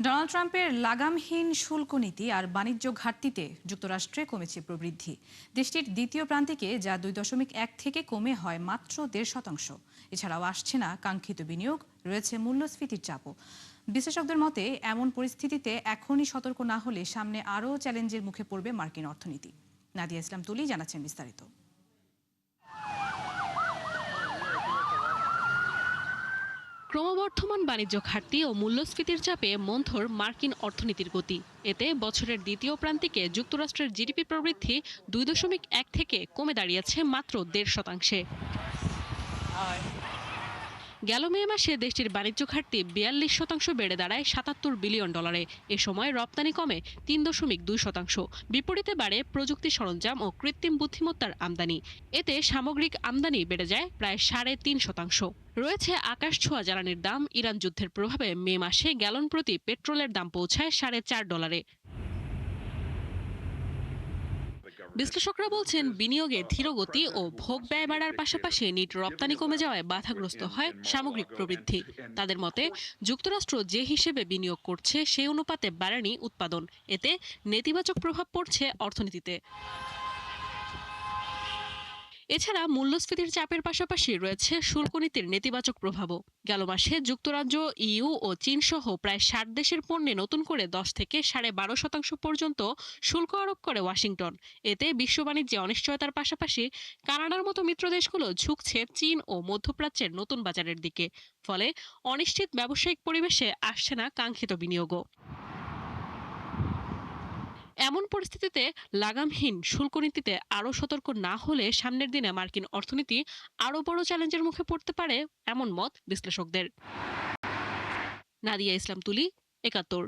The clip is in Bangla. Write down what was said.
ডোনাল্ড ট্রাম্পের লাগামহীন শুল্ক নীতি আর বাণিজ্য ঘাটতিতে যুক্তরাষ্ট্রে কমেছে প্রবৃদ্ধি। দেশটির দ্বিতীয় প্রান্তিকে যা 2.1 থেকে কমে হয় মাত্র 1.5%। এছাড়াও আসছে না কাঙ্ক্ষিত বিনিয়োগ, রয়েছে মূল্যস্ফীতির চাপও। বিশ্লেষকদের মতে এমন পরিস্থিতিতে এখনই সতর্ক না হলে সামনে আরও চ্যালেঞ্জের মুখে পড়বে মার্কিন অর্থনীতি। নাদিয়া ইসলাম তুলি জানাচ্ছেন বিস্তারিত। ক্রমবর্ধমান বাণিজ্য ঘাটতি ও মূল্যস্ফীতির চাপে মন্থর মার্কিন অর্থনীতির গতি। এতে বছরের দ্বিতীয় প্রান্তিকে যুক্তরাষ্ট্রের জিডিপি প্রবৃদ্ধি 2.1 থেকে কমে দাঁড়িয়েছে মাত্র 1.5%। গেল মে মাসে দেশটির বাণিজ্য ঘাটতি 42% বেড়ে দাঁড়ায় $77 বিলিয়ন। এ সময় রপ্তানি কমে 3.2%। বিপরীতে বাড়ে প্রযুক্তি সরঞ্জাম ও কৃত্রিম বুদ্ধিমত্তার আমদানি। এতে সামগ্রিক আমদানি বেড়ে যায় প্রায় 3.5%। রয়েছে আকাশ ছোঁয়া জ্বালানির দাম। ইরান যুদ্ধের প্রভাবে মে মাসে গ্যালন প্রতি পেট্রোলের দাম পৌঁছায় $4.5। বিশ্লেষকরা বলছেন, বিনিয়োগে ধীরগতি ও ভোগ ব্যয় বাড়ার পাশাপাশি নিট রপ্তানি কমে যাওয়ায় বাধাগ্রস্ত হয় সামগ্রিক প্রবৃদ্ধি। তাদের মতে, যুক্তরাষ্ট্র যে হিসেবে বিনিয়োগ করছে সেই অনুপাতে বাড়েনি উৎপাদন। এতে নেতিবাচক প্রভাব পড়ছে অর্থনীতিতে। এছাড়া মূল্যস্ফীতির চাপের পাশাপাশি রয়েছে শুল্ক নীতির নেতিবাচক প্রভাবও। গেল মাসে যুক্তরাজ্য, ইইউ ও চীন সহ প্রায় 60 দেশের পণ্যে নতুন করে 10 থেকে 12.5% পর্যন্ত শুল্ক আরোপ করে ওয়াশিংটন। এতে বিশ্ব বাণিজ্যে অনিশ্চয়তার পাশাপাশি কানাডার মতো মিত্র দেশগুলো ঝুঁকছে চীন ও মধ্যপ্রাচ্যের নতুন বাজারের দিকে। ফলে অনিশ্চিত ব্যবসায়িক পরিবেশে আসছে না কাঙ্ক্ষিত বিনিয়োগও। এমন পরিস্থিতিতে লাগামহীন শুল্ক নীতিতে আরও সতর্ক না হলে সামনের দিনে মার্কিন অর্থনীতি আরও বড় চ্যালেঞ্জের মুখে পড়তে পারে, এমন মত বিশ্লেষকদের। নাদিয়া ইসলাম তুলি, ৭১।